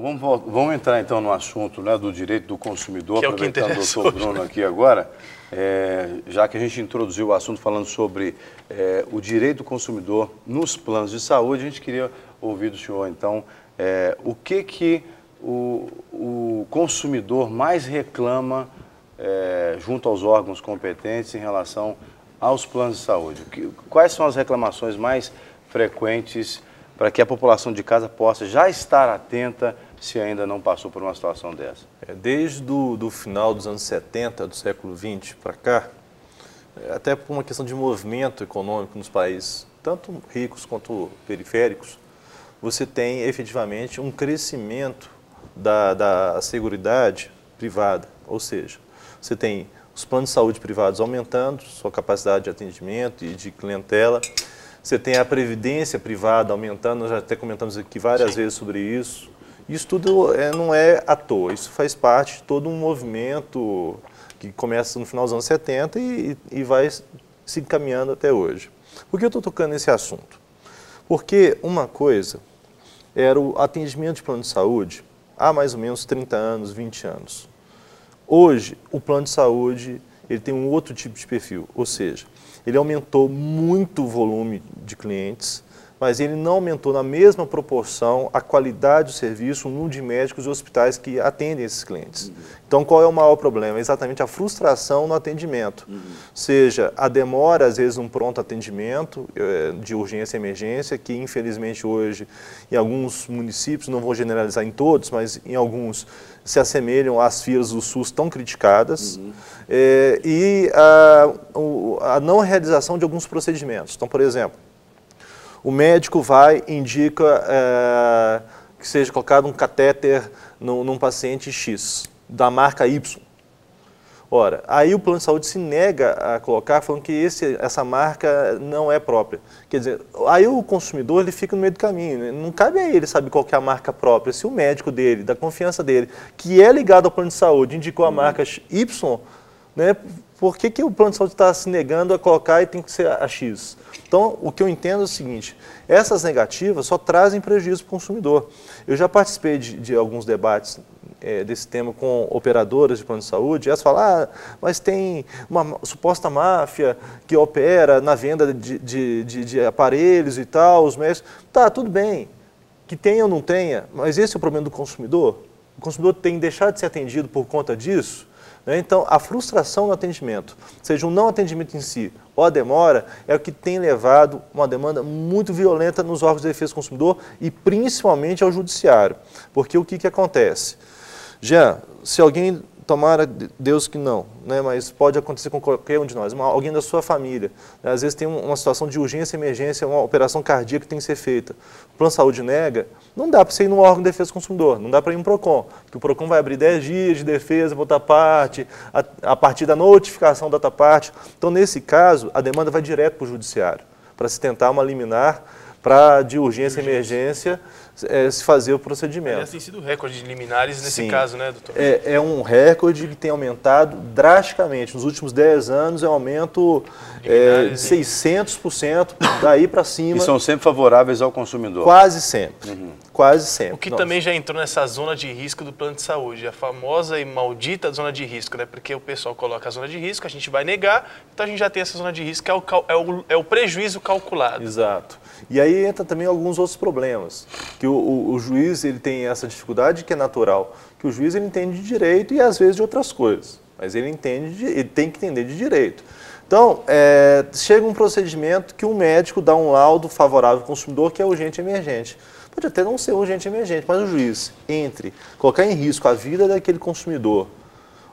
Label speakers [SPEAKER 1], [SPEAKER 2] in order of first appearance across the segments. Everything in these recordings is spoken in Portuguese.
[SPEAKER 1] Bom, vamos entrar então no assunto, né, do direito do consumidor,
[SPEAKER 2] que é o que
[SPEAKER 1] aproveitando
[SPEAKER 2] interessa
[SPEAKER 1] o Dr. Bruno aqui agora, já que a gente introduziu o assunto falando sobre o direito do consumidor nos planos de saúde, a gente queria ouvir do senhor, então, o que o consumidor mais reclama junto aos órgãos competentes em relação aos planos de saúde? Quais são as reclamações mais frequentes para que a população de casa possa já estar atenta se ainda não passou por uma situação dessa?
[SPEAKER 3] Desde o final dos anos 70, do século XX para cá, até por uma questão de movimento econômico nos países, tanto ricos quanto periféricos, você tem efetivamente um crescimento da seguridade privada, ou seja, você tem os planos de saúde privados aumentando sua capacidade de atendimento e de clientela. Você tem a previdência privada aumentando, nós já até comentamos aqui várias vezes sobre isso. Isso tudo não é à toa, isso faz parte de todo um movimento que começa no final dos anos 70 e vai se encaminhando até hoje. Por que eu estou tocando nesse assunto? Porque uma coisa era o atendimento de plano de saúde há mais ou menos 30 anos, 20 anos. Hoje, o plano de saúde ele tem um outro tipo de perfil, ou seja, ele aumentou muito o volume de clientes, mas ele não aumentou na mesma proporção a qualidade do serviço, o número de médicos e hospitais que atendem esses clientes. Então, qual é o maior problema? É exatamente a frustração no atendimento. Seja a demora, às vezes, num pronto atendimento de urgência e emergência, que infelizmente hoje, em alguns municípios, não vou generalizar em todos, mas em alguns se assemelham às filas do SUS tão criticadas, e a não realização de alguns procedimentos. Então, por exemplo, o médico vai e indica que seja colocado um catéter num paciente X, da marca Y. Ora, aí o plano de saúde se nega a colocar, falando que essa marca não é própria. Quer dizer, aí o consumidor ele fica no meio do caminho, né? Não cabe a ele saber qual que é a marca própria. Se o médico dele, da confiança dele, que é ligado ao plano de saúde, indicou a marca Y, né? Por que o plano de saúde está se negando a colocar e tem que ser a X? Então, o que eu entendo é o seguinte, essas negativas só trazem prejuízo para o consumidor. Eu já participei de alguns debates desse tema com operadoras de plano de saúde, e elas falam, mas tem uma suposta máfia que opera na venda de aparelhos e tal, os médicos. Tá, tudo bem, que tenha ou não tenha, mas esse é o problema do consumidor? O consumidor tem que deixar de ser atendido por conta disso? Então, a frustração no atendimento, seja o não atendimento em si ou a demora, é o que tem levado uma demanda muito violenta nos órgãos de defesa do consumidor e principalmente ao judiciário. Porque o que acontece? Jean, se alguém, tomara Deus que não, né, mas pode acontecer com qualquer um de nós, alguém da sua família, né, às vezes tem uma situação de urgência, emergência, uma operação cardíaca que tem que ser feita, o plano de saúde nega, não dá para você ir no órgão de defesa do consumidor, não dá para ir no PROCON, porque o PROCON vai abrir 10 dias de defesa, outra parte, a partir da notificação da outra parte. Então, nesse caso, a demanda vai direto para o judiciário, para se tentar uma liminar de urgência e emergência, se fazer o procedimento.
[SPEAKER 2] Aliás, tem sido recorde de liminares nesse caso, né, doutor?
[SPEAKER 3] É um recorde que tem aumentado drasticamente. Nos últimos 10 anos é um aumento de 600%, daí para cima.
[SPEAKER 1] E são sempre favoráveis ao consumidor?
[SPEAKER 3] Quase sempre. Quase sempre.
[SPEAKER 2] O que também já entrou nessa zona de risco do plano de saúde, a famosa e maldita zona de risco, né? Porque o pessoal coloca a zona de risco, a gente vai negar, então a gente já tem essa zona de risco, que é o prejuízo calculado.
[SPEAKER 3] Exato. E aí entra também alguns outros problemas, que o juiz ele tem essa dificuldade que é natural, que o juiz ele entende de direito e às vezes de outras coisas, mas ele tem que entender de direito. Então, chega um procedimento que o médico dá um laudo favorável ao consumidor que é urgente e emergente. Pode até não ser urgente e emergente, mas o juiz, entre colocar em risco a vida daquele consumidor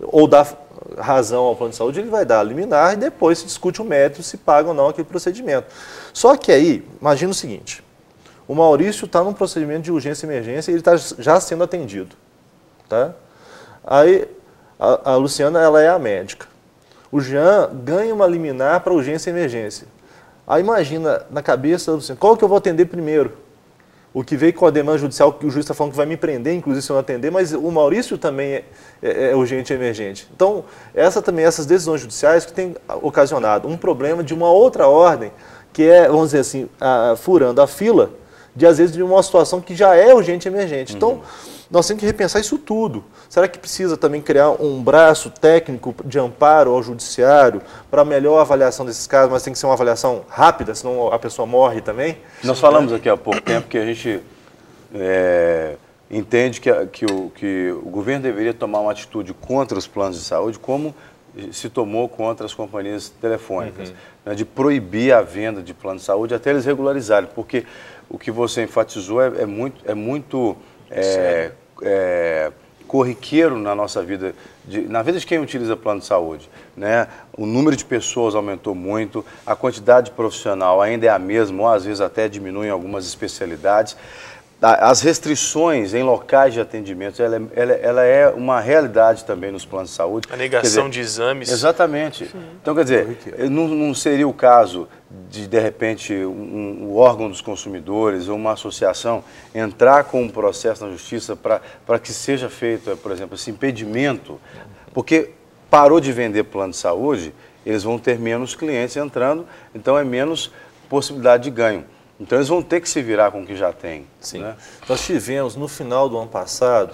[SPEAKER 3] ou dar razão ao plano de saúde, ele vai dar a liminar e depois se discute o mérito se paga ou não aquele procedimento. Só que aí, imagina o seguinte, o Maurício está num procedimento de urgência e emergência e ele está já sendo atendido. Tá? Aí a Luciana ela é a médica. O Jean ganha uma liminar para urgência e emergência. Aí imagina na cabeça da Luciana, qual que eu vou atender primeiro? O que veio com a demanda judicial, que o juiz está falando que vai me prender, inclusive se eu não atender, mas o Maurício também é urgente e emergente. Então, essas decisões judiciais que têm ocasionado um problema de uma outra ordem, que é, vamos dizer assim, furando a fila, às vezes, de uma situação que já é urgente e emergente. Então, nós temos que repensar isso tudo. Será que precisa também criar um braço técnico de amparo ao judiciário para melhor avaliação desses casos, mas tem que ser uma avaliação rápida, senão a pessoa morre também?
[SPEAKER 1] Nós falamos aqui há pouco tempo que a gente entende que o governo deveria tomar uma atitude contra os planos de saúde, como se tomou contra as companhias telefônicas, né, de proibir a venda de plano de saúde até eles regularizarem, porque o que você enfatizou é muito corriqueiro na nossa vida, na vida de quem utiliza plano de saúde, né? O número de pessoas aumentou muito, a quantidade profissional ainda é a mesma, ou às vezes até diminui em algumas especialidades. As restrições em locais de atendimento, ela é uma realidade também nos planos de saúde.
[SPEAKER 2] A negação de exames.
[SPEAKER 1] Exatamente. Sim. Então, quer dizer, não seria o caso de repente, um órgão dos consumidores ou uma associação entrar com um processo na justiça para que seja feito, por exemplo, esse impedimento, porque parou de vender plano de saúde, eles vão ter menos clientes entrando, então é menos possibilidade de ganho. Então eles vão ter que se virar com o que já tem.
[SPEAKER 3] Sim.
[SPEAKER 1] Né?
[SPEAKER 3] Nós tivemos, no final do ano passado,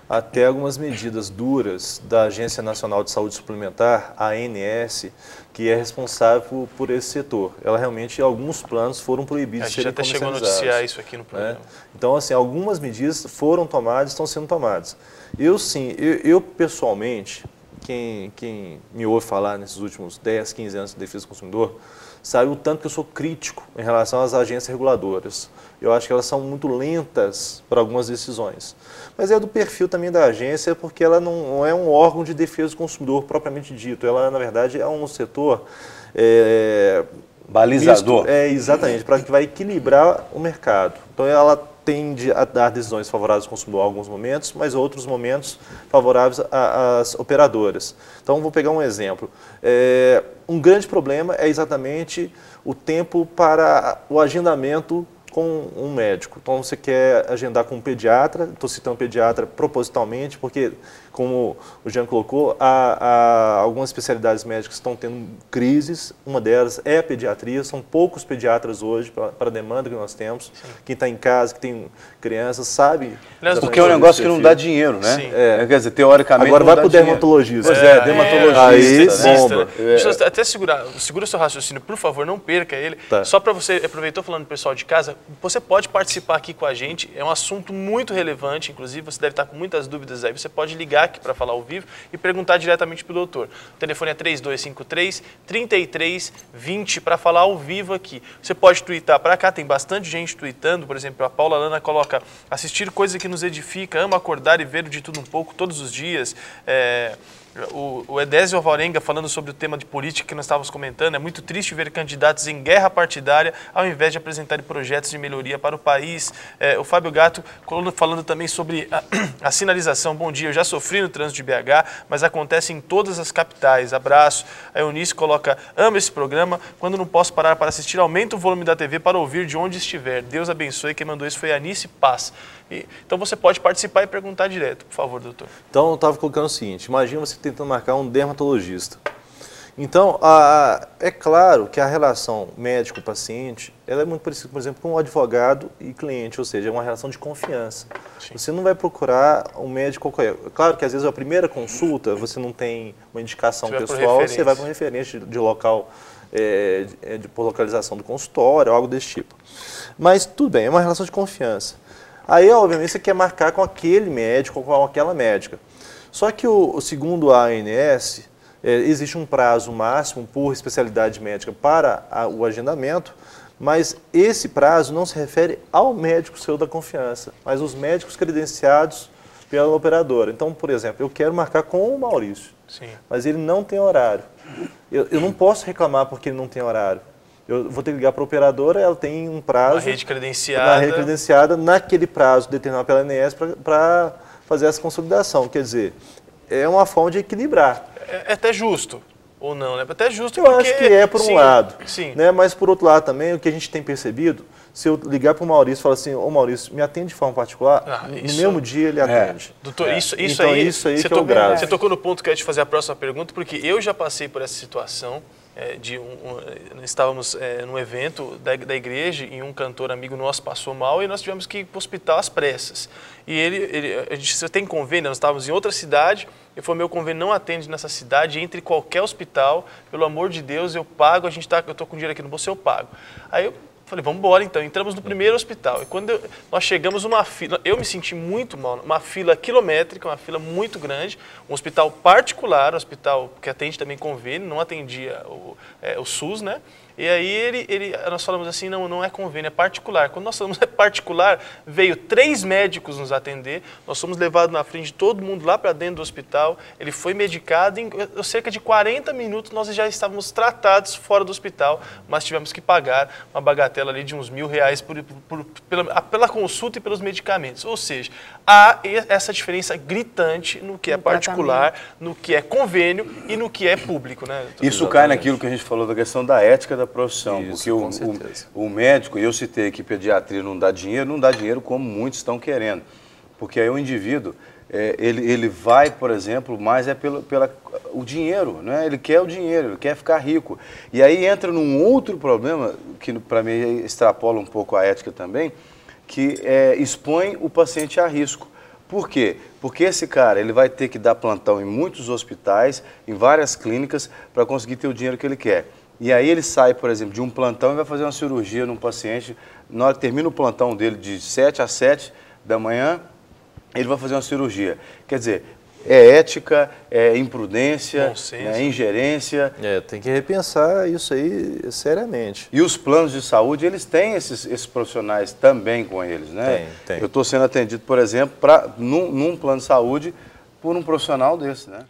[SPEAKER 3] até algumas medidas duras da Agência Nacional de Saúde Suplementar, a ANS, que é responsável por esse setor. Ela realmente, alguns planos foram proibidos de serem comercializados. A gente já até chegou a noticiar
[SPEAKER 2] isso aqui no programa.
[SPEAKER 3] Então, assim, algumas medidas foram tomadas, estão sendo tomadas. Eu pessoalmente, quem me ouve falar nesses últimos 10, 15 anos de defesa do consumidor, sabe o tanto que eu sou crítico em relação às agências reguladoras. Eu acho que elas são muito lentas para algumas decisões. Mas é do perfil também da agência, porque ela não é um órgão de defesa do consumidor propriamente dito. Ela, na verdade, é um setor
[SPEAKER 1] balizador.
[SPEAKER 3] Misto, exatamente, para que vai equilibrar o mercado. Então, ela tende a dar decisões favoráveis ao consumidor em alguns momentos, mas outros momentos favoráveis às operadoras. Então, vou pegar um exemplo. Um grande problema é exatamente o tempo para o agendamento com um médico. Então, você quer agendar com um pediatra, estou citando pediatra propositalmente, porque, como o Jean colocou, há algumas especialidades médicas que estão tendo crises, uma delas é a pediatria, são poucos pediatras hoje para a demanda que nós temos. Sim. Quem está em casa, que tem crianças, sabe...
[SPEAKER 1] Porque é um negócio que não dá dinheiro, né?
[SPEAKER 2] Sim.
[SPEAKER 1] Quer dizer, teoricamente
[SPEAKER 3] agora
[SPEAKER 1] não
[SPEAKER 3] vai para o dermatologista.
[SPEAKER 1] Pois dermatologista.
[SPEAKER 3] Aí, bomba.
[SPEAKER 2] Deixa eu até segura o seu raciocínio, por favor, não perca ele.
[SPEAKER 3] Tá.
[SPEAKER 2] Só para você, aproveitou falando do pessoal de casa, você pode participar aqui com a gente, é um assunto muito relevante, inclusive você deve estar com muitas dúvidas aí, você pode ligar aqui para falar ao vivo e perguntar diretamente para o doutor. O telefone é 3253-3320 para falar ao vivo aqui. Você pode twittar para cá, tem bastante gente tweetando, por exemplo, a Paula Lana coloca: assistir coisa que nos edifica, amo acordar e ver de tudo um pouco todos os dias. O Edésio Alvarenga falando sobre o tema de política que nós estávamos comentando, é muito triste ver candidatos em guerra partidária ao invés de apresentarem projetos de melhoria para o país. O Fábio Gato falando também sobre a sinalização. Bom dia, eu já sofri no trânsito de BH, mas acontece em todas as capitais. Abraço. A Eunice coloca: amo esse programa, quando não posso parar para assistir, aumenta o volume da TV para ouvir de onde estiver. Deus abençoe. Quem mandou isso foi a Anice Paz. Então você pode participar e perguntar direto, por favor, doutor.
[SPEAKER 3] Então eu estava colocando o seguinte: imagina você tentando marcar um dermatologista. Então, é claro que a relação médico-paciente ela é muito parecida, por exemplo, com um advogado e cliente, ou seja, é uma relação de confiança. Sim. Você não vai procurar um médico qualquer. Claro que às vezes a primeira consulta você não tem uma indicação pessoal, você vai para uma referência de local, por localização do consultório, algo desse tipo. Mas tudo bem, é uma relação de confiança. Aí, obviamente, você quer marcar com aquele médico ou com aquela médica. Só que, segundo a ANS, existe um prazo máximo por especialidade médica para o agendamento, mas esse prazo não se refere ao médico seu da confiança, mas os médicos credenciados pela operadora. Então, por exemplo, eu quero marcar com o Maurício,
[SPEAKER 2] sim,
[SPEAKER 3] mas ele não tem horário. Eu não posso reclamar porque ele não tem horário. Eu vou ter que ligar para a operadora, ela tem um prazo...
[SPEAKER 2] Uma rede credenciada.
[SPEAKER 3] Na rede credenciada, naquele prazo determinado pela ANS para fazer essa consolidação. Quer dizer, é uma forma de equilibrar.
[SPEAKER 2] É até justo, ou não, né? Até justo
[SPEAKER 3] eu acho que é por um lado.
[SPEAKER 2] Sim.
[SPEAKER 3] Né? Mas por outro lado também, o que a gente tem percebido, se eu ligar para o Maurício e falar assim: ô Maurício, me atende de forma particular, no mesmo dia ele atende.
[SPEAKER 2] Doutor, isso
[SPEAKER 3] então,
[SPEAKER 2] aí
[SPEAKER 3] isso aí que é o grave.
[SPEAKER 2] Você tocou no ponto que eu ia te fazer a próxima pergunta, porque eu já passei por essa situação. estávamos num evento da igreja e um cantor amigo nosso passou mal e nós tivemos que ir para o hospital às pressas. E a gente tem convênio, nós estávamos em outra cidade, ele falou, meu convênio não atende nessa cidade, entre qualquer hospital, pelo amor de Deus, eu pago, eu estou com dinheiro aqui no bolso, eu pago. Aí eu falei, vamos embora então. Entramos no primeiro hospital. E quando nós chegamos numa fila, eu me senti muito mal, uma fila quilométrica, uma fila muito grande, um hospital particular, um hospital que atende também convênio, não atendia o SUS, né? E aí nós falamos assim, não é convênio, é particular. Quando nós falamos é particular, veio 3 médicos nos atender, nós fomos levados na frente de todo mundo lá para dentro do hospital, ele foi medicado, em cerca de 40 minutos nós já estávamos tratados fora do hospital, mas tivemos que pagar uma bagatela ali de uns R$1.000 pela consulta e pelos medicamentos. Ou seja, há essa diferença gritante no que é particular, no que é convênio e no que é público, né?
[SPEAKER 1] Isso cai naquilo que a gente falou da questão da ética da profissão,
[SPEAKER 3] Isso,
[SPEAKER 1] porque o médico, e eu citei aqui pediatria não dá dinheiro como muitos estão querendo, porque aí o indivíduo, ele vai, por exemplo, mais pelo o dinheiro, né? Ele quer o dinheiro, ele quer ficar rico, e aí entra num outro problema, que para mim extrapola um pouco a ética também, que expõe o paciente a risco. Por quê? Porque esse cara ele vai ter que dar plantão em muitos hospitais, em várias clínicas, para conseguir ter o dinheiro que ele quer. E aí ele sai, por exemplo, de um plantão e vai fazer uma cirurgia num paciente. Na hora que termina o plantão dele de 7 às 7 da manhã, ele vai fazer uma cirurgia. Quer dizer, é ética, é imprudência, é ingerência.
[SPEAKER 3] Tem que repensar isso aí seriamente.
[SPEAKER 1] E os planos de saúde, eles têm esses profissionais também com eles, né?
[SPEAKER 3] Tem.
[SPEAKER 1] Eu estou sendo atendido, por exemplo, num plano de saúde por um profissional desse, né?